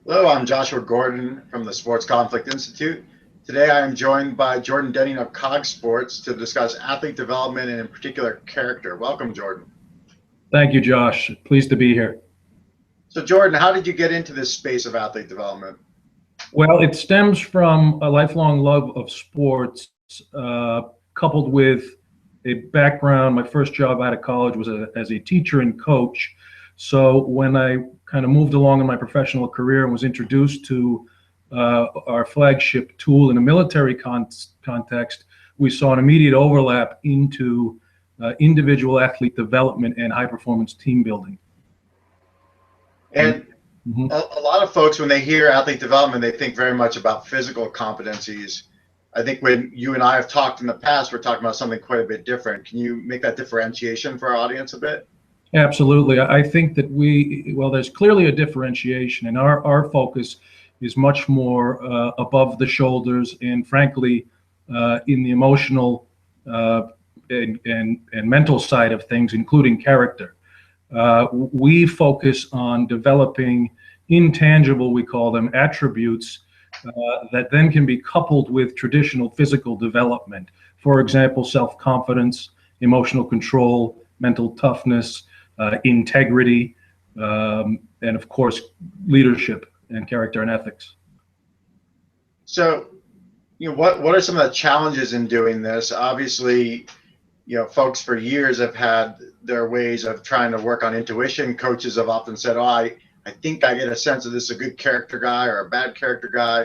Hello, I'm Joshua Gordon from the Sports Conflict Institute. Today I am joined by Jordan Denning of COG Sports to discuss athlete development and in particular character. Welcome, Jordan. Thank you, Josh. Pleased to be here. So Jordan, how did you get into this space of athlete development? Well, it stems from a lifelong love of sports, coupled with a background. My first job out of college was as a teacher and coach. So when I kind of moved along in my professional career and was introduced to our flagship tool in a military context, we saw an immediate overlap into individual athlete development and high performance team building. And Mhm. a lot of folks, when they hear athlete development, they think very much about physical competencies. I think when you and I have talked in the past, we're talking about something quite a bit different. Can you make that differentiation for our audience a bit? Absolutely. I think that well, there's clearly a differentiation, and our focus is much more above the shoulders and, frankly, in the emotional and mental side of things, including character. We focus on developing intangible, we call them, attributes that then can be coupled with traditional physical development. For example, self-confidence, emotional control, mental toughness, integrity, and of course, leadership and character and ethics. So, what are some of the challenges in doing this? Obviously, folks for years have had their ways of trying to work on intuition. Coaches have often said, "Oh, I think I get a sense of this is a good character guy or a bad character guy."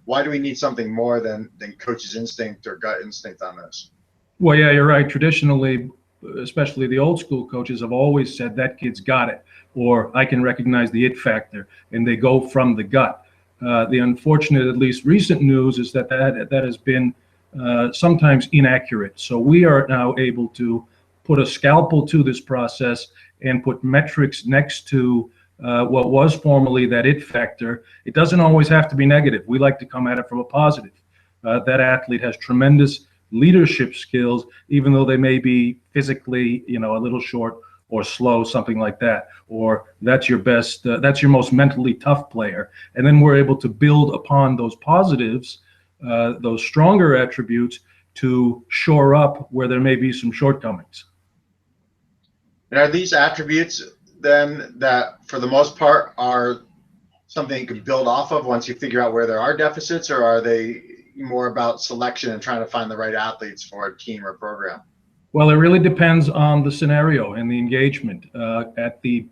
Why do we need something more than coach's instinct or gut instinct on this? Well, yeah, you're right. Traditionally, especially the old school coaches have always said that kid's got it, or I can recognize the it factor, and they go from the gut. The unfortunate, at least recent news, is that has been sometimes inaccurate. So we are now able to put a scalpel to this process and put metrics next to what was formerly that it factor. It doesn't always have to be negative. We like to come at it from a positive. That athlete has tremendous leadership skills, even though they may be physically, a little short or slow, something like that. Or that's your best, that's your most mentally tough player. And then we're able to build upon those positives, those stronger attributes, to shore up where there may be some shortcomings. And are these attributes then that, for the most part, are something you can build off of once you figure out where there are deficits, or are they more about selection and trying to find the right athletes for a team or program? Well, it really depends on the scenario and the engagement. At the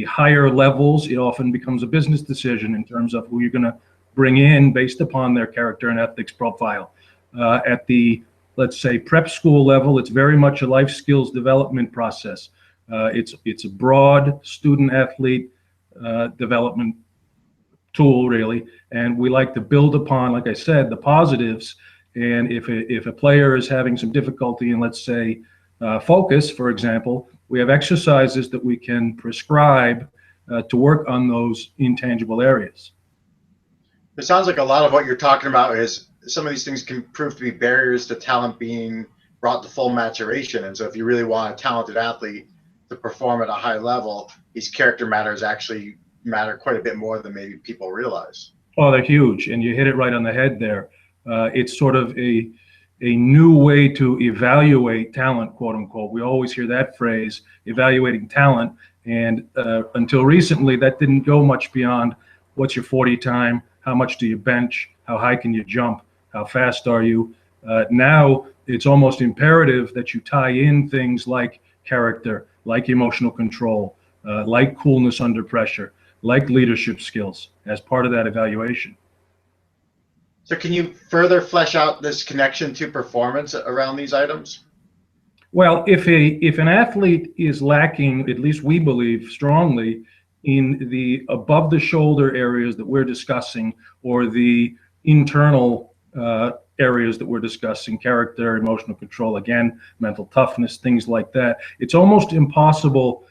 higher levels, it often becomes a business decision in terms of who you're going to bring in based upon their character and ethics profile. At the, let's say, prep school level, it's very much a life skills development process. It's a broad student athlete development tool, really, and we like to build upon, like I said, the positives. And if a player is having some difficulty in, let's say, focus, for example, we have exercises that we can prescribe to work on those intangible areas. It sounds like a lot of what you're talking about is some of these things can prove to be barriers to talent being brought to full maturation. And so if you really want a talented athlete to perform at a high level, these character matters actually matter quite a bit more than maybe people realize. Oh, they're huge, and you hit it right on the head there. It's sort of a new way to evaluate talent, quote unquote. We always hear that phrase, evaluating talent, and until recently, that didn't go much beyond what's your 40 time, how much do you bench, how high can you jump, how fast are you. Now it's almost imperative that you tie in things like character, like emotional control, like coolness under pressure, like leadership skills as part of that evaluation. So can you further flesh out this connection to performance around these items? Well, if an athlete is lacking, at least we believe strongly, in the above the shoulder areas that we're discussing, or the internal areas that we're discussing, character, emotional control, again, mental toughness, things like that, it's almost impossible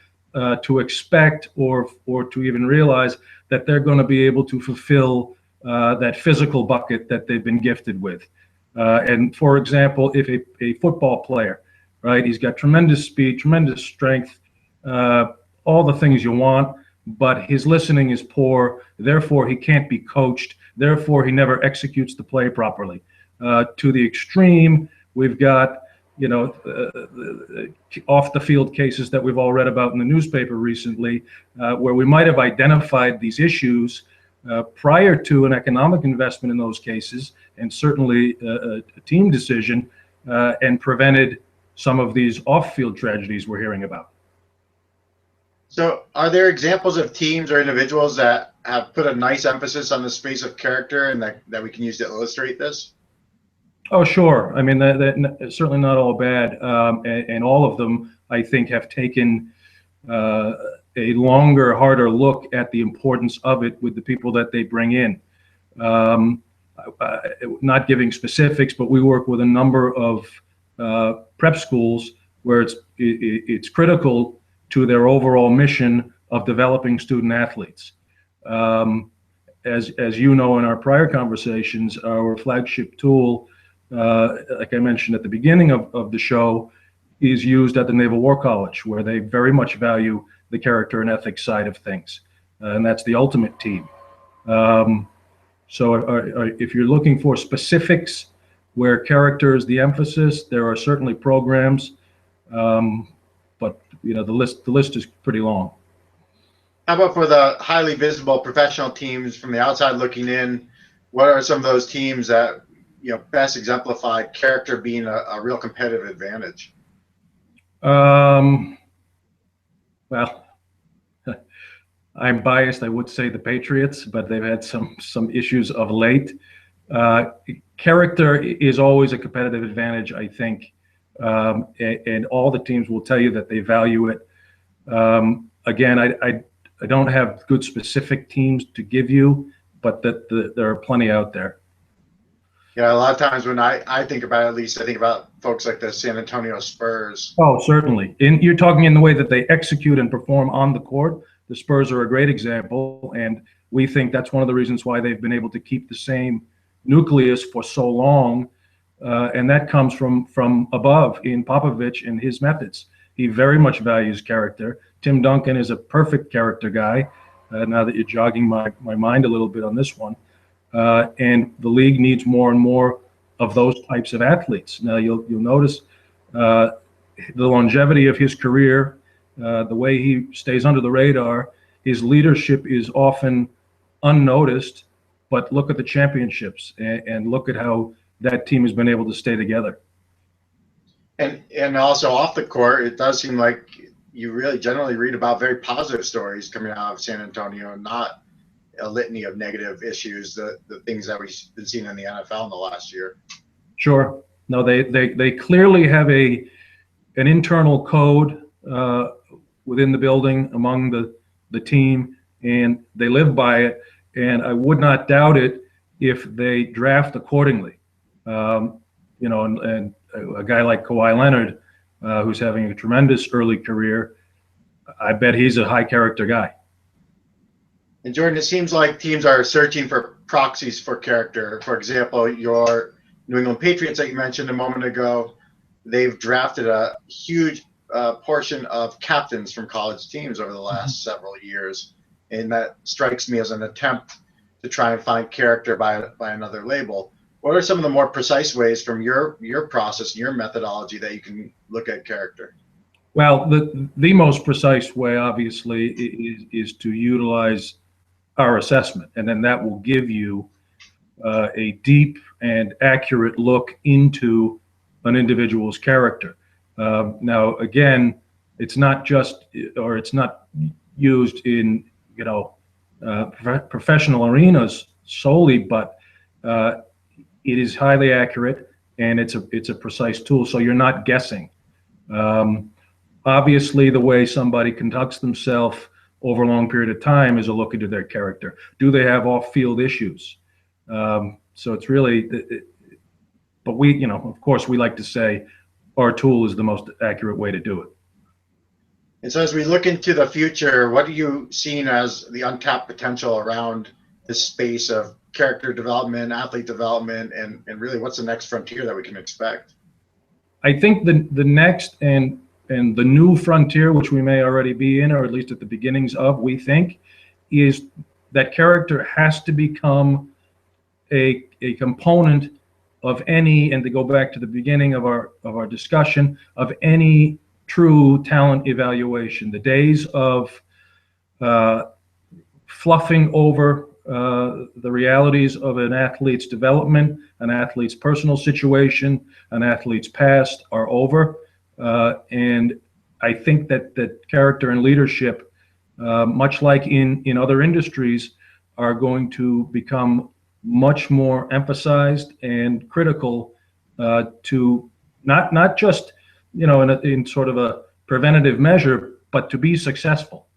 to expect or to even realize that they're going to be able to fulfill that physical bucket that they've been gifted with. And for example, if a football player, right, he's got tremendous speed, tremendous strength, all the things you want, but his listening is poor. Therefore, he can't be coached. Therefore, he never executes the play properly. To the extreme, we've got, off the field cases that we've all read about in the newspaper recently, where we might have identified these issues prior to an economic investment in those cases, and certainly a team decision, and prevented some of these off-field tragedies we're hearing about. So are there examples of teams or individuals that have put a nice emphasis on the space of character and that we can use to illustrate this? Oh, sure. I mean, that certainly not all bad. And all of them, I think, have taken a longer, harder look at the importance of it with the people that they bring in. Not giving specifics, but we work with a number of prep schools where it's critical to their overall mission of developing student athletes. As you know, in our prior conversations, our flagship tool, like I mentioned at the beginning of the show, is used at the Naval War College, where they very much value the character and ethics side of things. And that's the ultimate team. So if you're looking for specifics where character is the emphasis, there are certainly programs, but the list is pretty long. How about for the highly visible professional teams from the outside looking in? What are some of those teams that best exemplify character being a real competitive advantage? Well, I'm biased. I would say the Patriots, but they've had some issues of late. Character is always a competitive advantage, I think, and all the teams will tell you that they value it. Again, I don't have good specific teams to give you, but there are plenty out there. Yeah, a lot of times when I think about it, at least I think about folks like the San Antonio Spurs. Oh, certainly. You're talking in the way that they execute and perform on the court. The Spurs are a great example, and we think that's one of the reasons why they've been able to keep the same nucleus for so long, and that comes from above in Popovich and his methods. He very much values character. Tim Duncan is a perfect character guy. Now that you're jogging my mind a little bit on this one. And the league needs more and more of those types of athletes. Now you'll notice the longevity of his career, the way he stays under the radar. His leadership is often unnoticed, but look at the championships and look at how that team has been able to stay together. And also off the court, it does seem like you really generally read about very positive stories coming out of San Antonio, and not a litany of negative issues, the things that we've been seeing in the NFL in the last year. Sure. No, they clearly have an internal code within the building among the team, and they live by it. And I would not doubt it if they draft accordingly. And a guy like Kawhi Leonard, who's having a tremendous early career, I bet he's a high character guy. And Jordan, it seems like teams are searching for proxies for character. For example, your New England Patriots that you mentioned a moment ago, they've drafted a huge portion of captains from college teams over the last several years. And that strikes me as an attempt to try and find character by another label. What are some of the more precise ways from your process, your methodology, that you can look at character? Well, the most precise way, obviously, is to utilize our assessment, and then that will give you a deep and accurate look into an individual's character. Now, again, it's not used in professional arenas solely, but it is highly accurate, and it's a precise tool. So you're not guessing. Obviously, the way somebody conducts themselves over a long period of time is a look into their character. Do they have off-field issues? So it's really, but we, of course, we like to say our tool is the most accurate way to do it. And so as we look into the future, what are you seeing as the untapped potential around this space of character development, athlete development, and really what's the next frontier that we can expect? I think the next and and the new frontier, which we may already be in, or at least at the beginnings of, we think, is that character has to become a component of any, and to go back to the beginning of our discussion, of any true talent evaluation. The days of fluffing over the realities of an athlete's development, an athlete's personal situation, an athlete's past are over. And I think that character and leadership, much like in other industries, are going to become much more emphasized and critical to not just, in sort of a preventative measure, but to be successful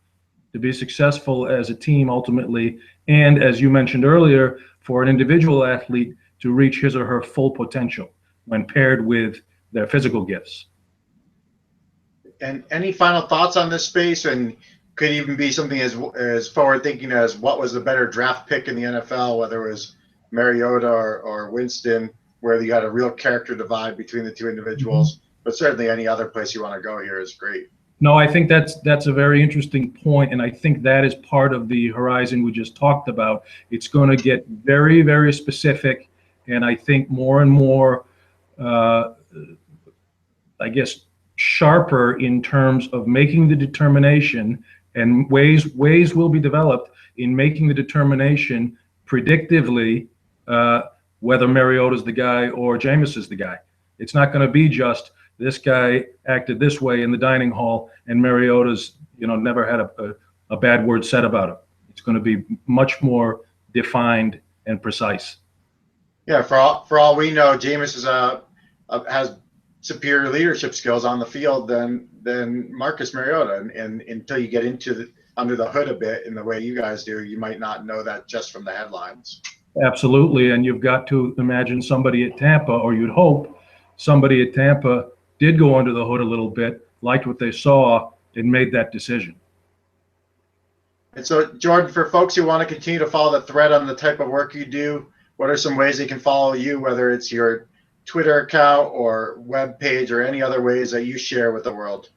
as a team ultimately, and as you mentioned earlier, for an individual athlete to reach his or her full potential when paired with their physical gifts. And any final thoughts on this space? And could even be something as forward thinking as what was the better draft pick in the NFL, whether it was Mariota or Winston, where you had a real character divide between the two individuals. But certainly any other place you want to go here is great. No, I think that's a very interesting point, and I think that is part of the horizon we just talked about. It's going to get very, very specific, and I think more and more, I guess, sharper in terms of making the determination, and ways will be developed in making the determination predictively whether Mariota's the guy or Jameis is the guy. It's not going to be just this guy acted this way in the dining hall and Mariota's, never had a bad word said about him. It's going to be much more defined and precise. Yeah, for all we know, Jameis has superior leadership skills on the field than Marcus Mariota, and until you get under the hood a bit in the way you guys do, you might not know that just from the headlines. Absolutely, and you've got to imagine somebody at Tampa, or you'd hope somebody at Tampa did go under the hood a little bit, liked what they saw, and made that decision. And so, Jordan, for folks who want to continue to follow the thread on the type of work you do, what are some ways they can follow you, whether it's your Twitter account or web page or any other ways that you share with the world?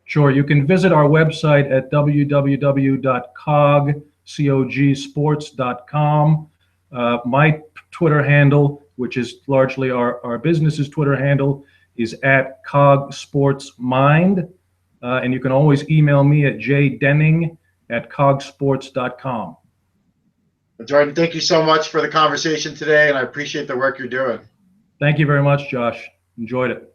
Sure. You can visit our website at www.cogsports.com. My Twitter handle, which is largely our business's Twitter handle, is at CogSportsMind. And you can always email me at jdenning@cogsports.com. Jordan, thank you so much for the conversation today, and I appreciate the work you're doing. Thank you very much, Josh. Enjoyed it.